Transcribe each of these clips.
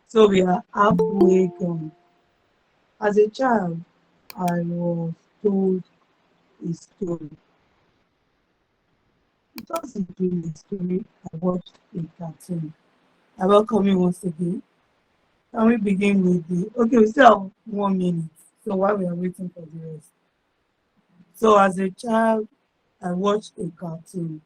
So we are halfway gone. As a child, I was told a story. It wasn't really a story. I watched a cartoon. I welcome you once again. Can we begin with the okay? We still have 1 minute. So while we are waiting for the rest. So as a child, I watched a cartoon,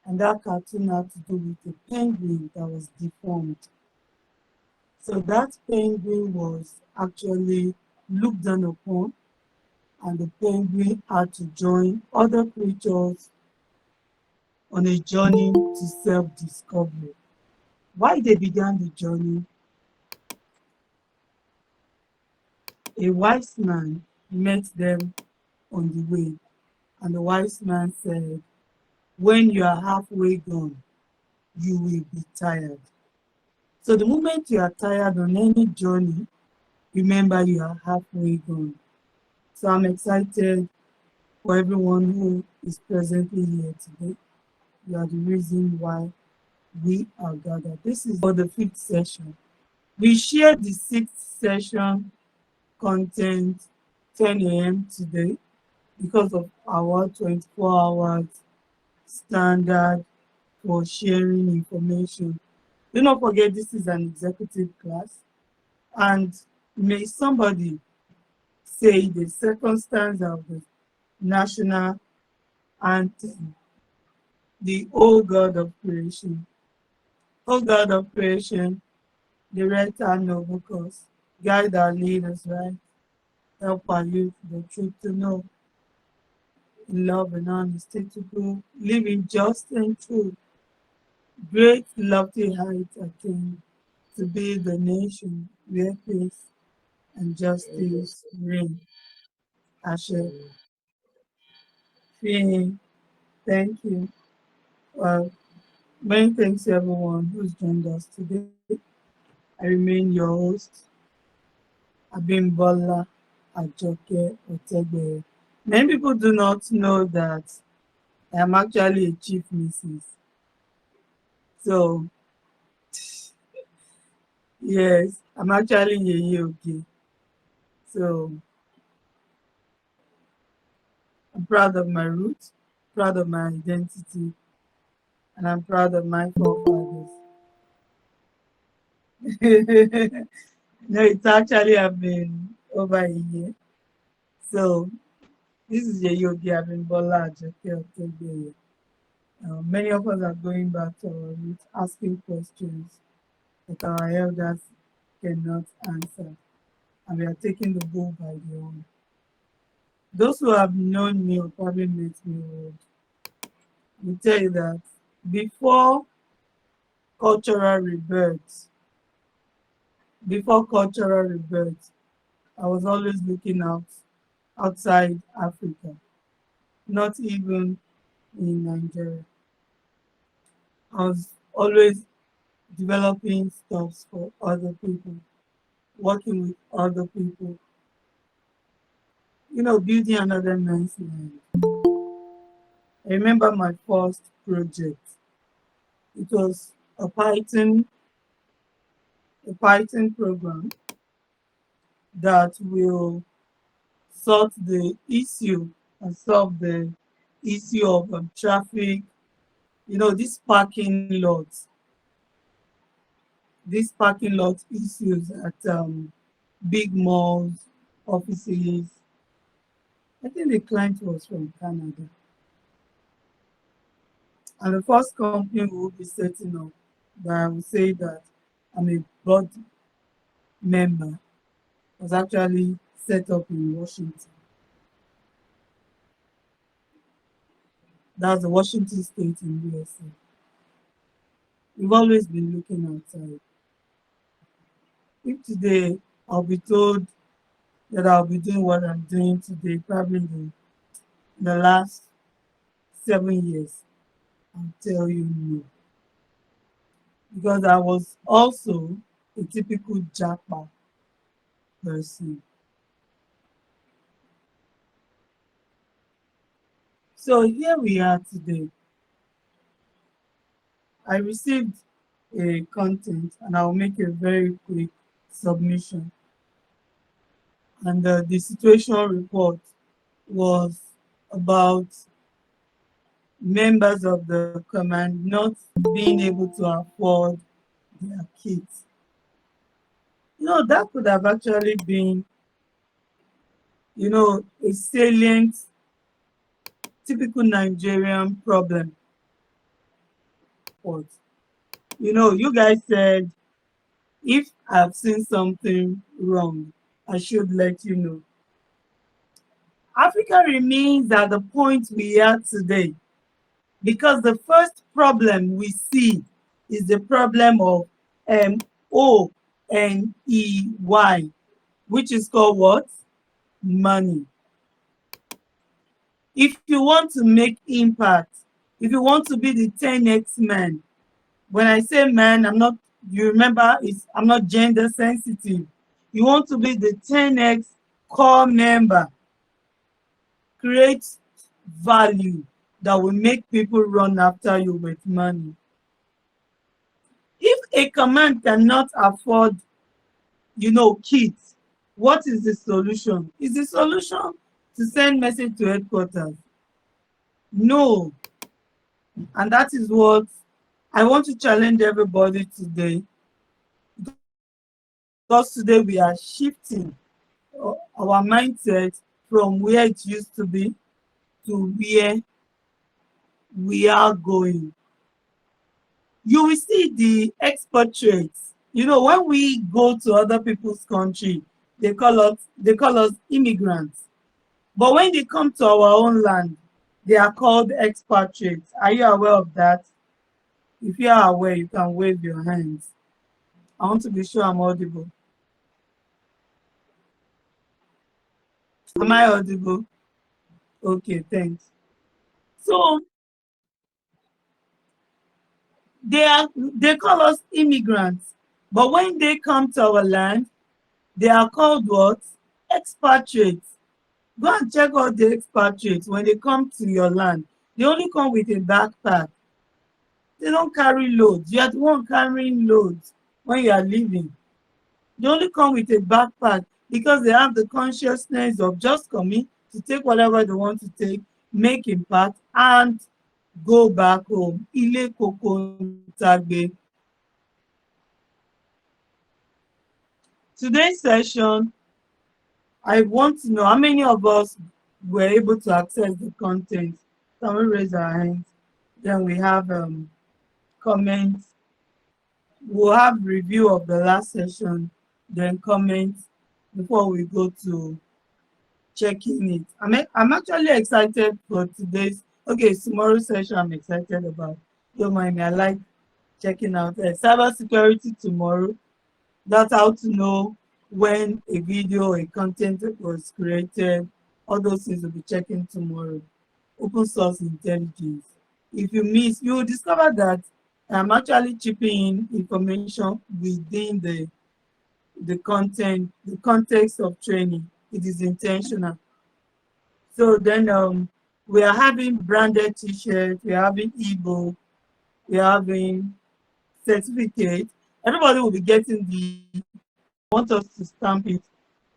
and that cartoon had to do with a penguin that was deformed. So that penguin was actually looked down upon, and the penguin had to join other creatures on a journey to self-discovery. While they began the journey, a wise man met them on the way, and the wise man said, when you are halfway gone, you will be tired. So the moment you are tired on any journey, remember you are halfway gone. So I'm excited for everyone who is presently here today. You are the reason why we are gathered. This is for the fifth session. We shared the sixth session content 10 a.m. today because of our 24 hours standard for sharing information. Do not forget this is an executive class, and may somebody say the second stanza of the national anthem, the O God of creation. O God of creation, direct our noble cause, guide our leaders right, help our youth the truth to know, in love and honesty to prove, living just and true, great lofty heights attain, to be the nation where peace and justice reign. Ashe. Fee, thank you. Well, many thanks to everyone who's joined us today. I remain your host, Abimbola Ajoke Otegbe. Many people do not know that I am actually a chief Mrs. So, yes, I'm actually Yeye Oge. So, I'm proud of my roots, proud of my identity, and I'm proud of my forefathers. No, it's actually have been over a year. So, this is Yeye Oge Abimbola Ajoke Otegbe. Many of us are going back to our roots, asking questions that our elders cannot answer, and we are taking the bull by the horn. Those who have known me or probably met me will tell you that before cultural rebirth, before cultural rebirth, I was always looking outside Africa, not even in Nigeria. I was always developing stuff for other people, working with other people, building another man's land. I remember my first project. It was a Python program that will sort the issue and solve the issue of traffic. These parking lot issues at big malls, offices. I think the client was from Canada. And the first company we will be setting up, that I will say that I'm a board member, was actually set up in Washington. That's the Washington State in USA. We've always been looking outside. If today I'll be told that I'll be doing what I'm doing today, probably in the last 7 years, I'll tell you no. Because I was also a typical jackpot person. So here we are today. I received a content, and I'll make a very quick submission. And the situation report was about members of the command not being able to afford their kits. That could have actually been, a salient, typical Nigerian problem. But, you guys said if I've seen something wrong, I should let you know. Africa remains at the point we are today because the first problem we see is the problem of MONEY, which is called what? Money. If you want to make impact, if you want to be the 10x man, when I say man, you remember, I'm not gender sensitive. You want to be the 10x core member, create value that will make people run after you with money. If a command cannot afford, kits, what is the solution? Is the solution to send message to headquarters? No. And that is what I want to challenge everybody today. Because today we are shifting our mindset from where it used to be to where we are going. You will see the expatriates. When we go to other people's country, they call us immigrants. But when they come to our own land, they are called expatriates. Are you aware of that? If you are aware, you can wave your hands. I want to be sure I'm audible. Am I audible? Okay, thanks. So they call us immigrants, but when they come to our land, they are called what? Expatriates. Go and check out the expatriates. When they come to your land, they only come with a backpack. They don't carry loads. You are the one carrying loads when you are leaving. They only come with a backpack because they have the consciousness of just coming to take whatever they want to take, make impact, and go back home. Ile koko ntagbe. Today's session, I want to know how many of us were able to access the content. Can we raise our hands? Then we have comments. We'll have review of the last session, then comments before we go to checking it. I'm actually excited for today's. Okay, tomorrow's session I'm excited about. Don't mind me. I like checking out cyber security tomorrow. That's how to know when a video, a content was created. All those things will be checking tomorrow. Open source intelligence. If you miss, you will discover that I'm actually chipping in information within the content, the context of training. It is intentional. So then we are having branded t-shirts, we are having ebook, we are having certificate. Everybody will be getting want us to stamp it,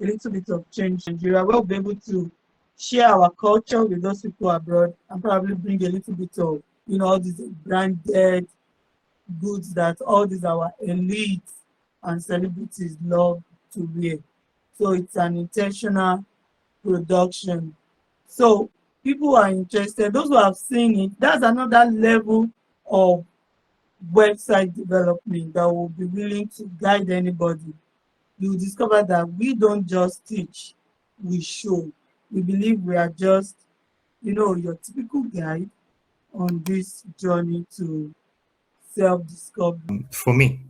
a little bit of change in Nigeria. We'll be able to share our culture with those people abroad and probably bring a little bit of, all these branded goods that all these our elites and celebrities love to wear. So it's an intentional production. So people who are interested, those who have seen it, that's another level of website development that will be willing to guide anybody. You discover that we don't just teach, we show. We believe we are just, your typical guide on this journey to self-discovery. For me,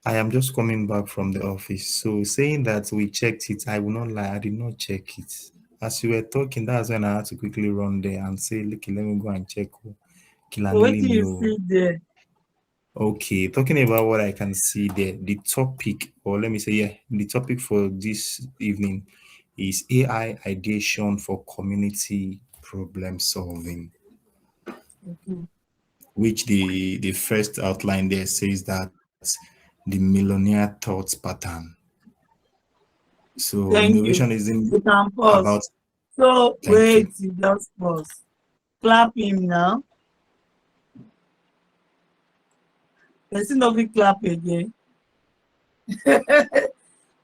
I am just coming back from the office. So saying that we checked it, I will not lie, I did not check it. As you were talking, that's when I had to quickly run there and say, look, let me go and check So what Kilanili do you Mio. see there? Okay, talking about what I can see there, the topic, or let me say, yeah, the topic for this evening is AI ideation for community problem solving. Okay. which the first outline there says that the millionaire thoughts pattern. So Thank innovation you. isn't You can about. pause. So Thank you. wait, you just pause. Clap him now. Person no fit clap again.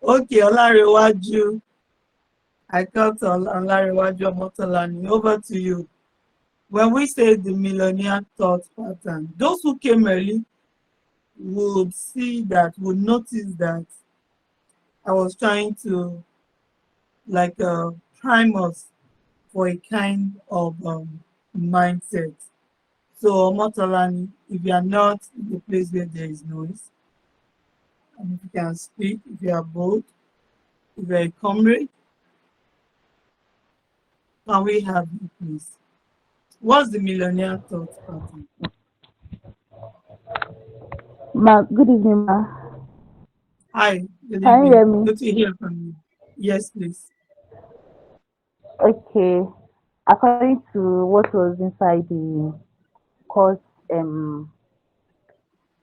Okay, Olarewaju. I got Olarewaju Omotolani. Over to you. When we say the millionaire thought pattern, those who came early would see that, would notice that I was trying to like prime us for a kind of mindset. So Omotolani, if you are not in a place where there is noise, and if you can speak, if you are bold, if you are a comrade, can we have you please? What's the millionaire thought pattern? Ma, good evening, ma. Hi, good Can you evening. hear me? Good to hear from you. Yes, please. Okay. According to what was inside the course,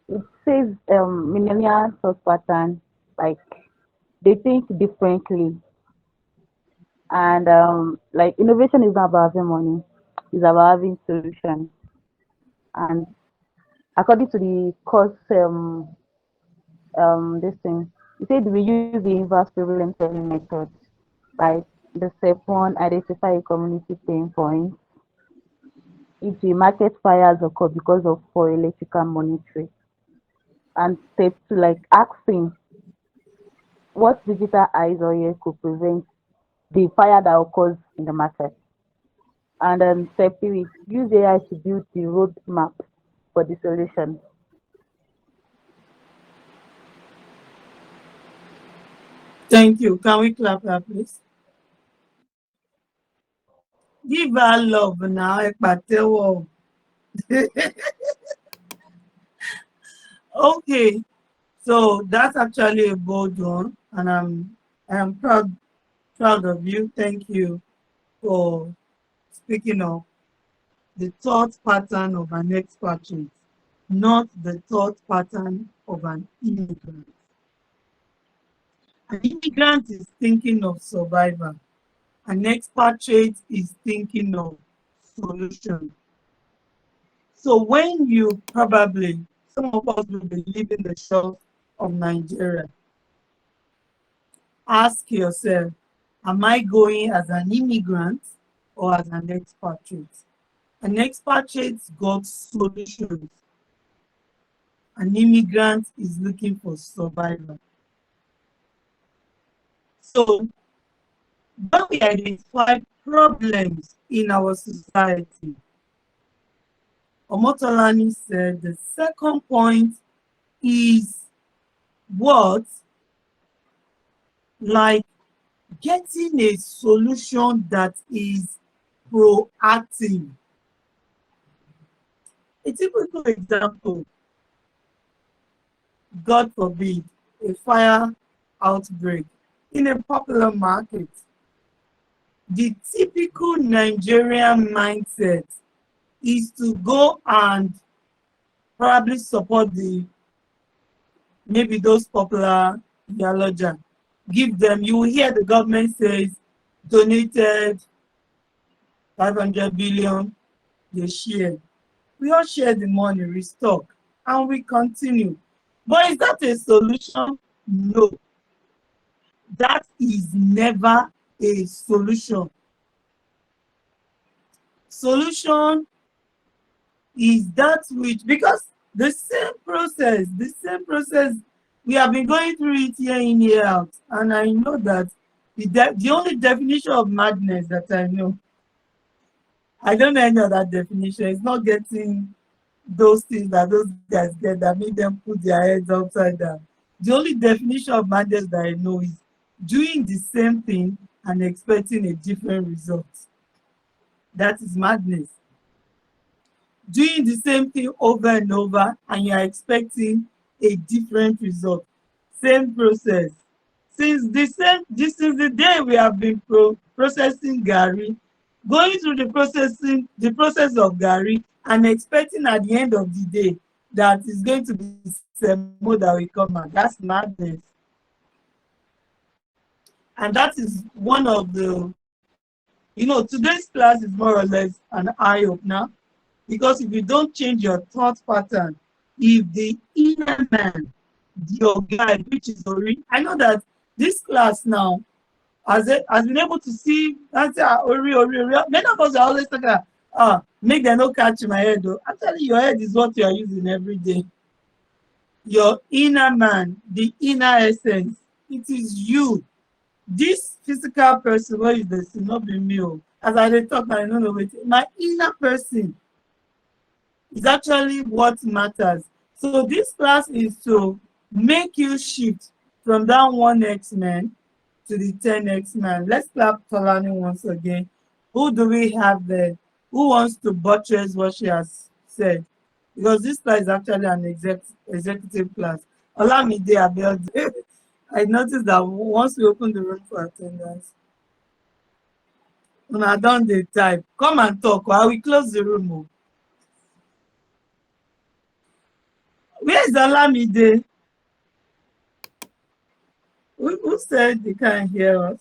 it says millennial thought pattern, like they think differently, and like innovation is not about having money, it's about having solutions. And according to the course, this thing, it said we use the inverse problem solving method. Like the step one, identify a community pain point. If the market fires occur because of poor electrical monitoring. And step two, like asking what digital eyes or ears could prevent the fire that occurs in the market. And step three, use AI to build the roadmap for the solution. Thank you. Can we clap her, please? Give her love now, ẹ pàtẹ́wọ́. Okay, so that's actually a bold one, and I'm proud of you. Thank you for speaking of the thought pattern of an expatriate, not the thought pattern of an immigrant. An immigrant is thinking of survival. An expatriate is thinking of solution. So when you probably, some of us will be leaving the shores of Nigeria, ask yourself, am I going as an immigrant or as an expatriate? An expatriate got solutions. An immigrant is looking for survival. So when we identify problems in our society, Omotolani said the second point is what? Like getting a solution that is proactive. A typical example, God forbid, a fire outbreak in a popular market. The typical Nigerian mindset is to go and probably support maybe those popular theologians. Give them, you will hear the government says donated 500 billion, they share. We all share the money, restock, and we continue. But is that a solution? No, that is never a solution. Solution is that which, because the same process, we have been going through it year in, year out. And I know that the only definition of madness that I know, I don't know any other definition, it's not getting those things that those guys get that make them put their heads upside down. The only definition of madness that I know is doing the same thing and expecting a different result. That is madness. Doing the same thing over and over and you are expecting a different result. Same process. Since the day we have been processing Gary, going through the process of Gary and expecting at the end of the day that it's going to be Semo that will come out. That's madness. And that is one of the, today's class is more or less an eye opener, because if you don't change your thought pattern, if the inner man, your guide, which is Ori, I know that this class now has been able to see and say, Ori. Many of us are always talking about, make them not catch my head though. Actually, your head is what you are using every day. Your inner man, the inner essence, it is you. This physical person, what is this? Not be me. As I talk, I don't know what my inner person is actually what matters. So this class is to make you shift from that 1x-men to the 10x-man. Let's clap Tolani once again. Who do we have there? Who wants to buttress what she has said? Because this class is actually an executive class. Olamide Abiodun. I noticed that once we open the room for attendance, when I done the type, come and talk, or I will close the room. Where is Olamide? Who said they can't hear us?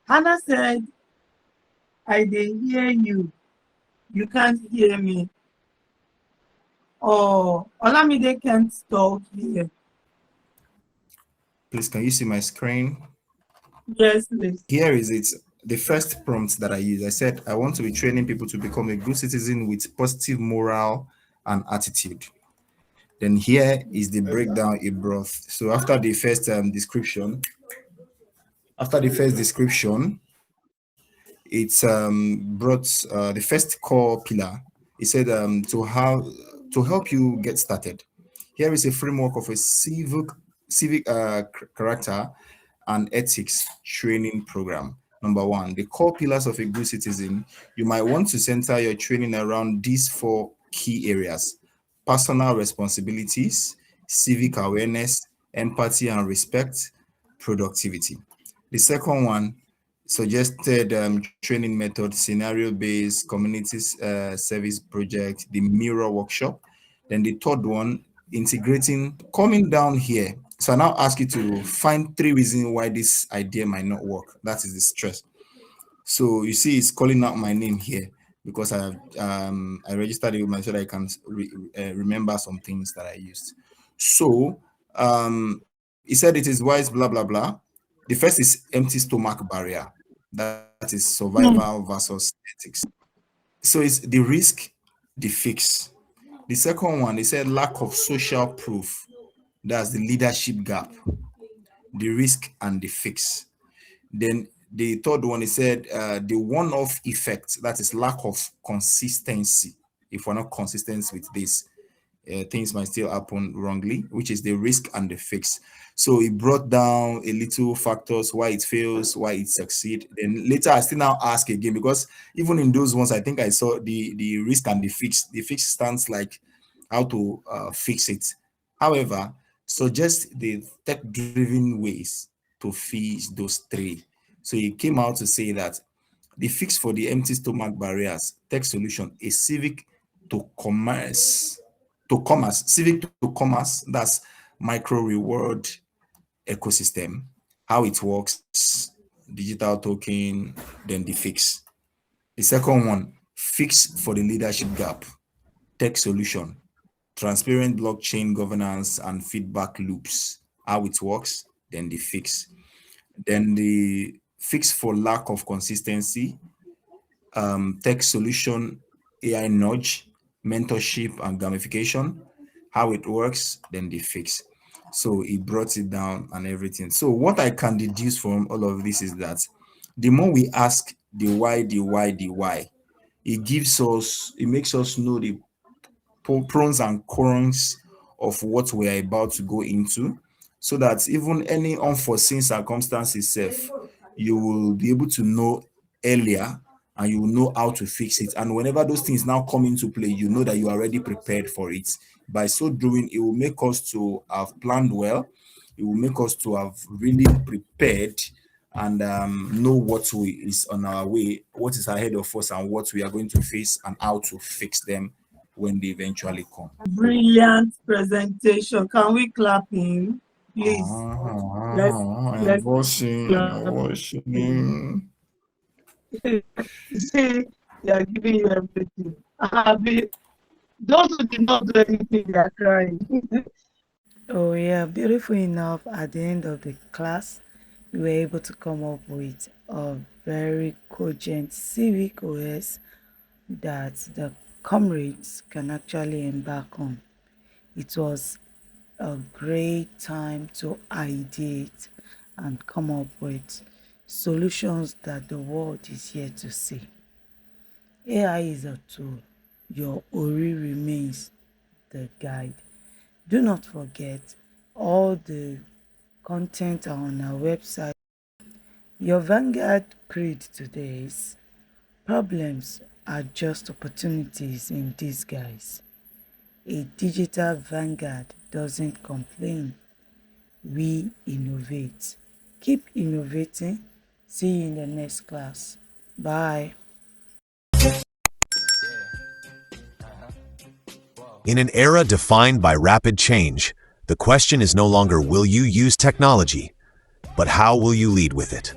Hannah said, I didn't hear you. You can't hear me. Oh, Olamide can't talk here. Please, can you see my screen? Yes, please. Here is it. The first prompt that I used, I said, I want to be training people to become a good citizen with positive morale and attitude. Then here is the breakdown it brought. So after the first description, it brought the first core pillar. It said to help you get started. Here is a framework of a civic character and ethics training program. Number one, the core pillars of a good citizen. You might want to center your training around these 4 key areas: personal responsibilities, civic awareness, empathy and respect, productivity. The second one, suggested training method, scenario-based community service project, the mirror workshop. Then the third one, integrating, coming down here. So I now ask you to find 3 reasons why this idea might not work. That is the stress. So you see, it's calling out my name here because I registered it with myself so that I can remember some things that I used. So he said it is wise, blah blah blah. The first is empty stomach barrier. That is survival versus ethics. So it's the risk, the fix. The second one, they said lack of social proof. That's the leadership gap, the risk and the fix. Then the third one, he said the one-off effect, that is lack of consistency. If we're not consistent with this, things might still happen wrongly, which is the risk and the fix. So he brought down a little factors, why it fails, why it succeed. Then later I still now ask again, because even in those ones, I think I saw the risk and the fix. The fix stands like how to fix it. However, suggest the tech-driven ways to fix those 3. So he came out to say that the fix for the empty stomach barriers, tech solution, is civic to commerce, civic to commerce, that's micro reward ecosystem, how it works, digital token, then the fix. The second one, fix for the leadership gap, tech solution, transparent blockchain governance and feedback loops, how it works, then the fix. Then the fix for lack of consistency, tech solution, AI nudge, mentorship and gamification, how it works, then the fix. So he brought it down and everything. So what I can deduce from all of this is that the more we ask the why, it makes us know the pros and cons of what we're about to go into, so that even any unforeseen circumstances you will be able to know earlier and you will know how to fix it. And whenever those things now come into play, you know that you are already prepared for it. By so doing, it will make us to have planned well. It will make us to have really prepared and know is on our way, what is ahead of us, and what we are going to face, and how to fix them when they eventually come. Brilliant presentation. Can we clap him? Please. Let's I'm let's watching, I'm clap him. watching. Today they are giving you everything. Those who did not do anything, they are crying. Oh yeah, beautiful enough. At the end of the class, we were able to come up with a very cogent civic OS that the comrades can actually embark on. It was a great time to ideate and come up with solutions that the world is yet to see. AI is a tool. Your Ori remains the guide. Do not forget, all the content are on our website. Your Vanguard creed today is: problems are just opportunities in disguise. A digital vanguard doesn't complain. We innovate. Keep innovating. See you in the next class. Bye. In an era defined by rapid change, the question is no longer will you use technology, but how will you lead with it?